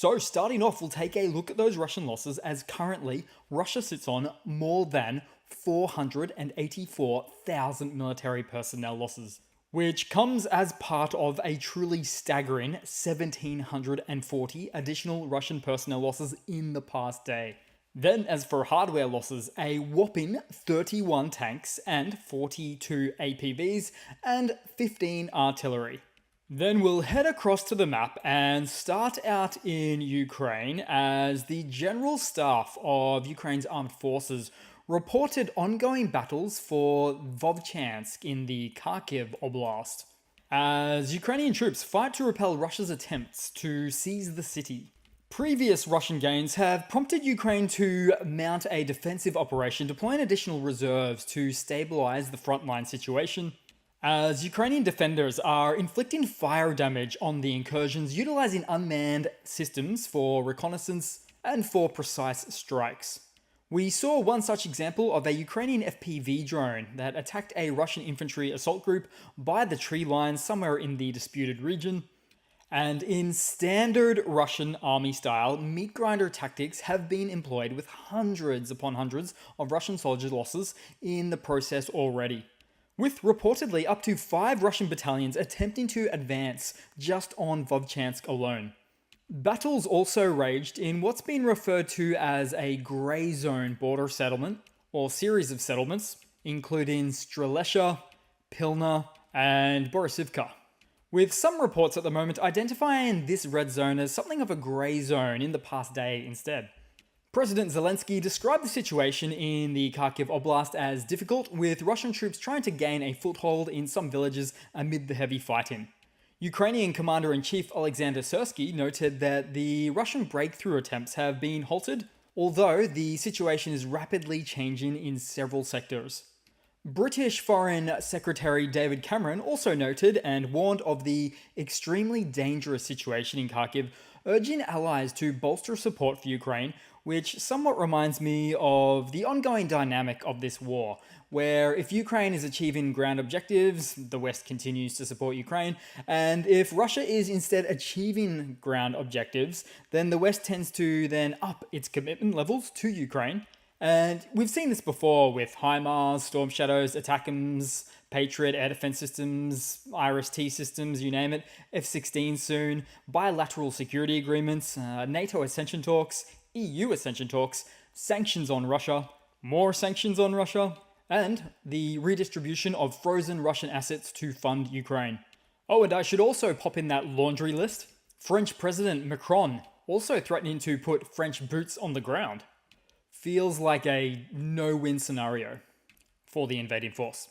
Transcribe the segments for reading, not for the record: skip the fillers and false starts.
So starting off, we'll take a look at those Russian losses, as currently Russia sits on more than 484,000 military personnel losses, which comes as part of a truly staggering 1,740 additional Russian personnel losses in the past day. Then, as for hardware losses, a whopping 31 tanks and 42 APVs and 15 artillery. Then we'll head across to the map and start out in Ukraine, as the General Staff of Ukraine's armed forces reported ongoing battles for Vovchansk in the Kharkiv Oblast, as Ukrainian troops fight to repel Russia's attempts to seize the city. Previous Russian gains have prompted Ukraine to mount a defensive operation, deploying additional reserves to stabilize the frontline situation, as Ukrainian defenders are inflicting fire damage on the incursions, utilizing unmanned systems for reconnaissance and for precise strikes. We saw one such example of a Ukrainian FPV drone that attacked a Russian infantry assault group by the tree line somewhere in the disputed region. And in standard Russian army style, meat grinder tactics have been employed, with hundreds upon hundreds of Russian soldier losses in the process already, with reportedly up to 5 Russian battalions attempting to advance just on Vovchansk alone. Battles also raged in what's been referred to as a grey zone border settlement, or series of settlements, including Strelesha, Pilna, and Borisivka, with some reports at the moment identifying this red zone as something of a grey zone in the past day instead. President Zelensky described the situation in the Kharkiv Oblast as difficult, with Russian troops trying to gain a foothold in some villages amid the heavy fighting. Ukrainian Commander-in-Chief Alexander Syrsky noted that the Russian breakthrough attempts have been halted, although the situation is rapidly changing in several sectors. British Foreign Secretary David Cameron also noted and warned of the extremely dangerous situation in Kharkiv, urging allies to bolster support for Ukraine, which somewhat reminds me of the ongoing dynamic of this war, where if Ukraine is achieving ground objectives, the West continues to support Ukraine, and if Russia is instead achieving ground objectives, then the West tends to then up its commitment levels to Ukraine. And we've seen this before with HIMARS, Storm Shadows, ATACMS, Patriot air defense systems, IRIS-T systems, you name it, F-16 soon, bilateral security agreements, NATO accession talks, EU accession talks, sanctions on Russia, more sanctions on Russia, and the redistribution of frozen Russian assets to fund Ukraine. Oh, and I should also pop in that laundry list. French President Macron also threatening to put French boots on the ground. Feels like a no-win scenario for the invading force.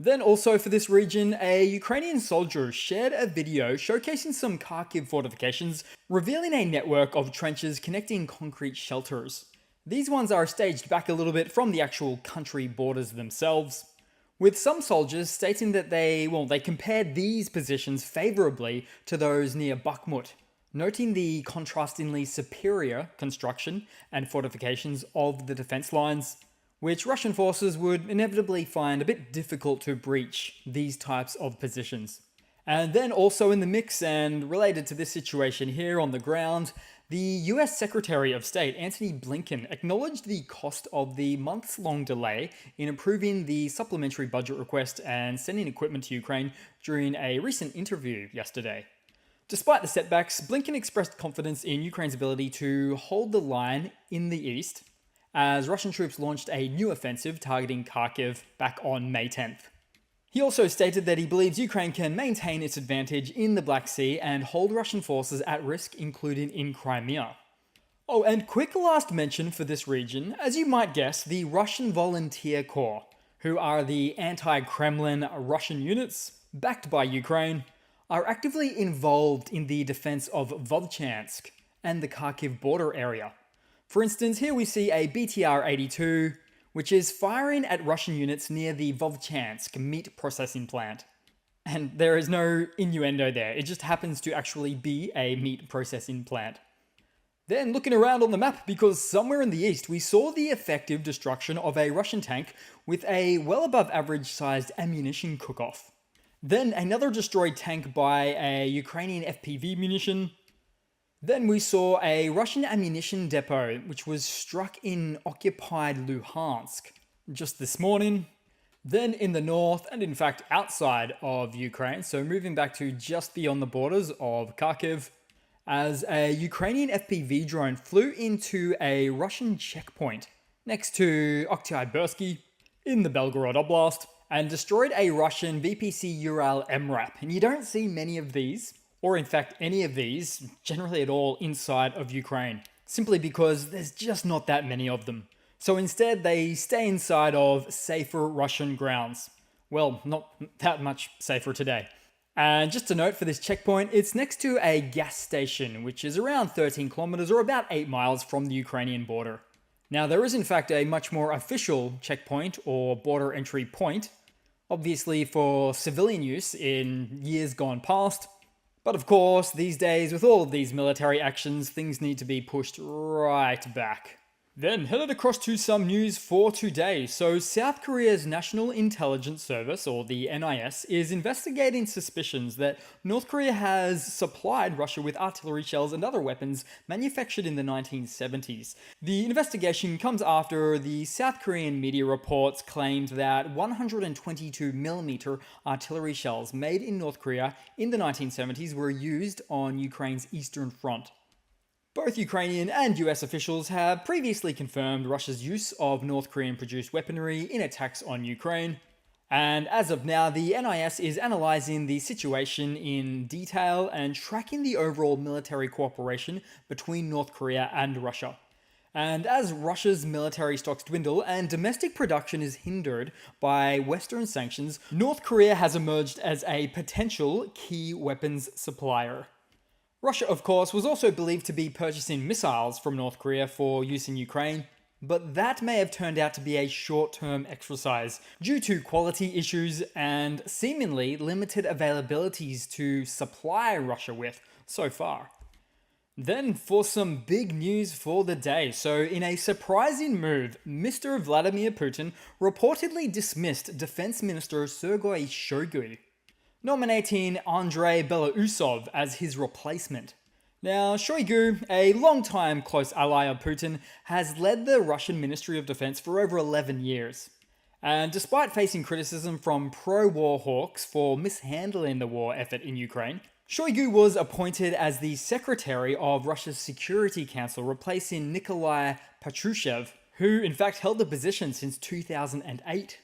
Then also for this region, a Ukrainian soldier shared a video showcasing some Kharkiv fortifications, revealing a network of trenches connecting concrete shelters. These ones are staged back a little bit from the actual country borders themselves, with some soldiers stating that they compared these positions favourably to those near Bakhmut, noting the contrastingly superior construction and fortifications of the defence lines, which Russian forces would inevitably find a bit difficult to breach these types of positions. And then also in the mix, and related to this situation here on the ground, the US Secretary of State Antony Blinken acknowledged the cost of the months-long delay in approving the supplementary budget request and sending equipment to Ukraine during a recent interview yesterday. Despite the setbacks, Blinken expressed confidence in Ukraine's ability to hold the line in the east, as Russian troops launched a new offensive targeting Kharkiv back on May 10th. He also stated that he believes Ukraine can maintain its advantage in the Black Sea and hold Russian forces at risk, including in Crimea. Oh, and quick last mention for this region, as you might guess, the Russian Volunteer Corps, who are the anti-Kremlin Russian units, backed by Ukraine, are actively involved in the defense of Vovchansk and the Kharkiv border area. For instance, here we see a BTR-82, which is firing at Russian units near the Vovchansk meat processing plant. And there is no innuendo there, it just happens to actually be a meat processing plant. Then looking around on the map, because somewhere in the east we saw the effective destruction of a Russian tank with a well above average sized ammunition cook-off. Then another destroyed tank by a Ukrainian FPV munition. Then we saw a Russian ammunition depot which was struck in occupied Luhansk just this morning. Then in the north, and in fact outside of Ukraine, so moving back to just beyond the borders of Kharkiv, as a Ukrainian FPV drone flew into a Russian checkpoint next to Oktyabrski in the Belgorod Oblast and destroyed a Russian VPC Ural MRAP. And you don't see many of these, or in fact any of these, generally at all inside of Ukraine, simply because there's just not that many of them. So instead, they stay inside of safer Russian grounds. Well, not that much safer today. And just a note for this checkpoint, it's next to a gas station, which is around 13 kilometers or about 8 miles from the Ukrainian border. Now, there is in fact a much more official checkpoint or border entry point, obviously for civilian use in years gone past. But of course, these days, with all of these military actions, things need to be pushed right back. Then headed across to some news for today. So South Korea's National Intelligence Service, or the NIS, is investigating suspicions that North Korea has supplied Russia with artillery shells and other weapons manufactured in the 1970s. The investigation comes after the South Korean media reports claimed that 122mm artillery shells made in North Korea in the 1970s were used on Ukraine's Eastern Front. Both Ukrainian and US officials have previously confirmed Russia's use of North Korean-produced weaponry in attacks on Ukraine, and as of now, the NIS is analysing the situation in detail and tracking the overall military cooperation between North Korea and Russia. And as Russia's military stocks dwindle and domestic production is hindered by Western sanctions, North Korea has emerged as a potential key weapons supplier. Russia, of course, was also believed to be purchasing missiles from North Korea for use in Ukraine, but that may have turned out to be a short-term exercise due to quality issues and seemingly limited availabilities to supply Russia with so far. Then for some big news for the day. So in a surprising move, Mr. Vladimir Putin reportedly dismissed Defense Minister Sergei Shoigu, nominating Andrei Belousov as his replacement. Now, Shoigu, a longtime close ally of Putin, has led the Russian Ministry of Defense for over 11 years. And despite facing criticism from pro-war hawks for mishandling the war effort in Ukraine, Shoigu was appointed as the secretary of Russia's Security Council, replacing Nikolai Patrushev, who in fact held the position since 2008.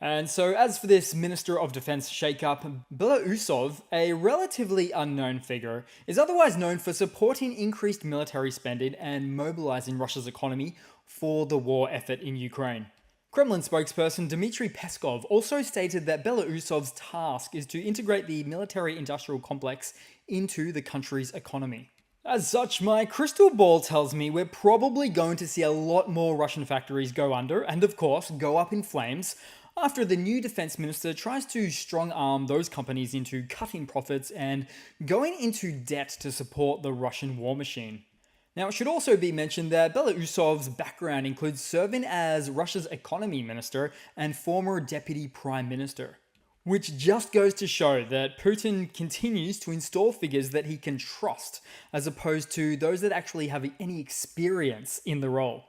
And so as for this Minister of Defense shakeup, Belousov, a relatively unknown figure, is otherwise known for supporting increased military spending and mobilizing Russia's economy for the war effort in Ukraine. Kremlin spokesperson Dmitry Peskov also stated that Belousov's task is to integrate the military-industrial complex into the country's economy. As such, my crystal ball tells me we're probably going to see a lot more Russian factories go under and, of course, go up in flames after the new defense minister tries to strong-arm those companies into cutting profits and going into debt to support the Russian war machine. Now, it should also be mentioned that Belousov's background includes serving as Russia's economy minister and former deputy prime minister, which just goes to show that Putin continues to install figures that he can trust, as opposed to those that actually have any experience in the role.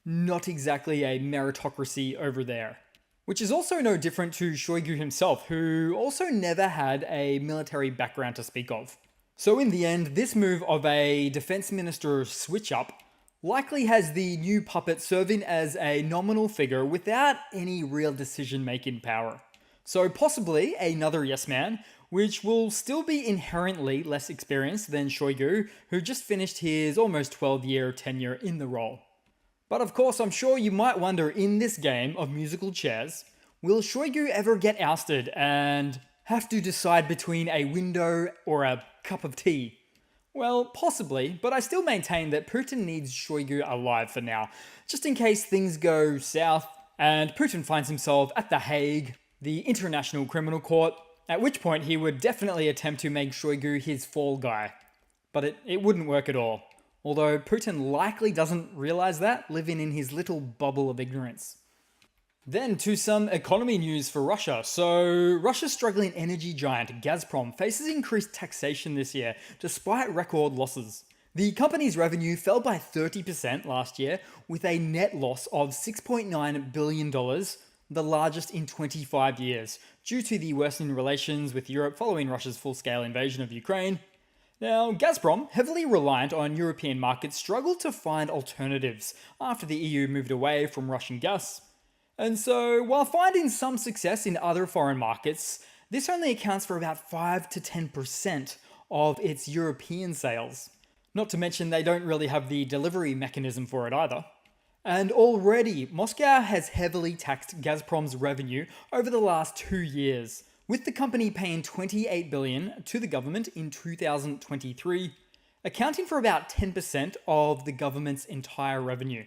Not exactly a meritocracy over there. Which is also no different to Shoigu himself, who also never had a military background to speak of. So in the end, this move of a defense minister switch-up likely has the new puppet serving as a nominal figure without any real decision-making power. So possibly another yes man, which will still be inherently less experienced than Shoigu, who just finished his almost 12-year tenure in the role. But of course, I'm sure you might wonder, in this game of musical chairs, will Shoigu ever get ousted and have to decide between a window or a cup of tea? Well, possibly, but I still maintain that Putin needs Shoigu alive for now, just in case things go south and Putin finds himself at The Hague, the International Criminal Court, at which point he would definitely attempt to make Shoigu his fall guy. But it wouldn't work at all. Although Putin likely doesn't realize that, living in his little bubble of ignorance. Then to some economy news for Russia. So Russia's struggling energy giant Gazprom faces increased taxation this year, despite record losses. The company's revenue fell by 30% last year, with a net loss of $6.9 billion, the largest in 25 years, due to the worsening relations with Europe following Russia's full-scale invasion of Ukraine. Now, Gazprom, heavily reliant on European markets, struggled to find alternatives after the EU moved away from Russian gas. And so, while finding some success in other foreign markets, this only accounts for about 5 to 10% of its European sales. Not to mention they don't really have the delivery mechanism for it either. And already, Moscow has heavily taxed Gazprom's revenue over the last 2 years, with the company paying $28 billion to the government in 2023, accounting for about 10% of the government's entire revenue.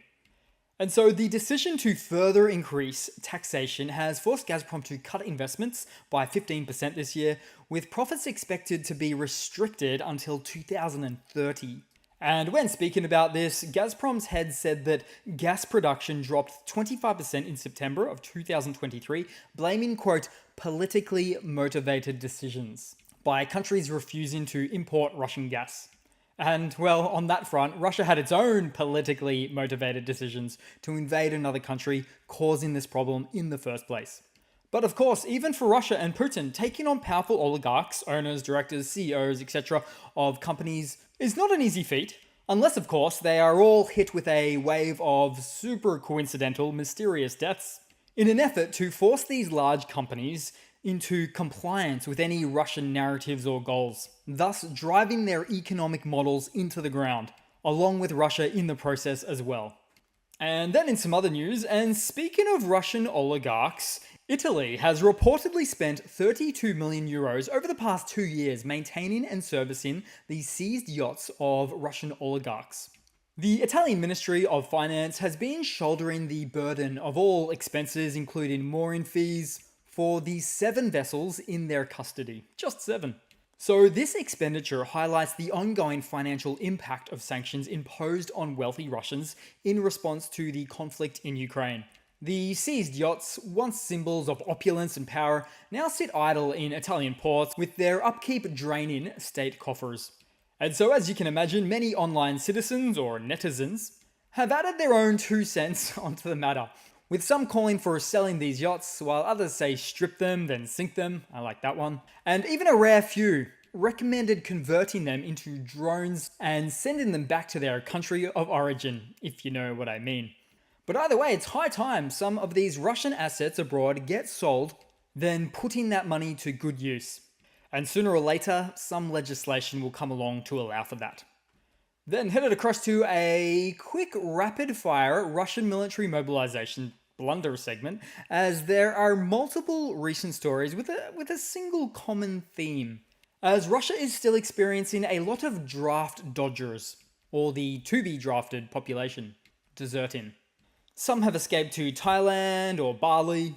And so the decision to further increase taxation has forced Gazprom to cut investments by 15% this year, with profits expected to be restricted until 2030. And when speaking about this, Gazprom's head said that gas production dropped 25% in September of 2023, blaming, quote, politically motivated decisions by countries refusing to import Russian gas. And, well, on that front, Russia had its own politically motivated decisions to invade another country, causing this problem in the first place. But of course, even for Russia and Putin, taking on powerful oligarchs, owners, directors, CEOs, etc. of companies is not an easy feat, unless, of course, they are all hit with a wave of super coincidental, mysterious deaths, in an effort to force these large companies into compliance with any Russian narratives or goals, thus driving their economic models into the ground, along with Russia in the process as well. And then in some other news, and speaking of Russian oligarchs, Italy has reportedly spent 32 million euros over the past 2 years maintaining and servicing the seized yachts of Russian oligarchs. The Italian Ministry of Finance has been shouldering the burden of all expenses, including mooring fees, for the 7 vessels in their custody. Just 7. So this expenditure highlights the ongoing financial impact of sanctions imposed on wealthy Russians in response to the conflict in Ukraine. The seized yachts, once symbols of opulence and power, now sit idle in Italian ports with their upkeep draining state coffers. And so, as you can imagine, many online citizens, or netizens, have added their own 2 cents onto the matter, with some calling for selling these yachts, while others say strip them, then sink them. I like that one. And even a rare few recommended converting them into drones and sending them back to their country of origin, if you know what I mean. But either way, it's high time some of these Russian assets abroad get sold, then putting that money to good use. And sooner or later, some legislation will come along to allow for that. Then headed across to a quick rapid-fire Russian military mobilization blunder segment, as there are multiple recent stories with a single common theme. As Russia is still experiencing a lot of draft dodgers, or the to-be-drafted population, deserting. Some have escaped to Thailand or Bali,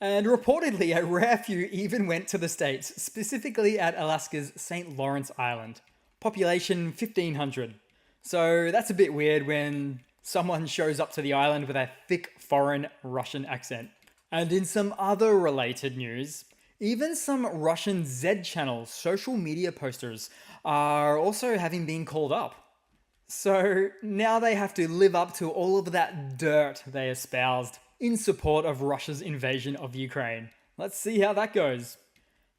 and reportedly a rare few even went to the States, specifically at Alaska's St. Lawrence Island. Population 1,500. So that's a bit weird when someone shows up to the island with a thick foreign Russian accent. And in some other related news, even some Russian Z channel social media posters are also having been called up. So now they have to live up to all of that dirt they espoused in support of Russia's invasion of Ukraine. Let's see how that goes.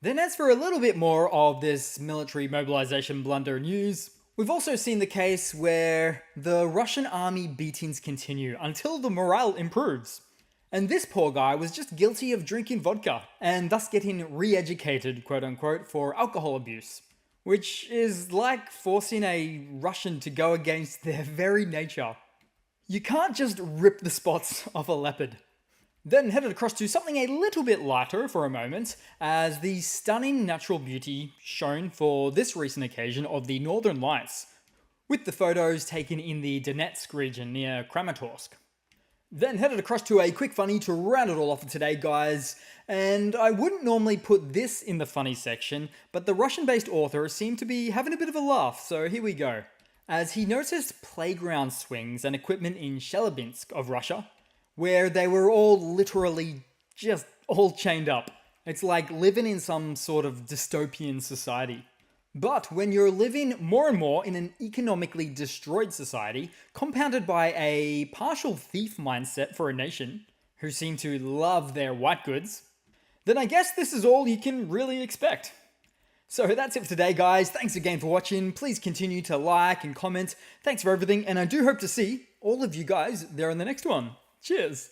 Then as for a little bit more of this military mobilization blunder news, we've also seen the case where the Russian army beatings continue until the morale improves. And this poor guy was just guilty of drinking vodka and thus getting re-educated, quote unquote, for alcohol abuse. Which is like forcing a Russian to go against their very nature. You can't just rip the spots off a leopard. Then headed across to something a little bit lighter for a moment, as the stunning natural beauty shown for this recent occasion of the Northern Lights, with the photos taken in the Donetsk region near Kramatorsk. Then headed across to a quick funny to round it all off for today, guys. And I wouldn't normally put this in the funny section, but the Russian-based author seemed to be having a bit of a laugh, so here we go. As he noticed playground swings and equipment in Chelyabinsk of Russia, where they were all literally just all chained up. It's like living in some sort of dystopian society. But when you're living more and more in an economically destroyed society, compounded by a partial thief mindset for a nation, who seem to love their white goods, then I guess this is all you can really expect. So that's it for today, guys. Thanks again for watching. Please continue to like and comment. Thanks for everything, and I do hope to see all of you guys there in the next one. Cheers!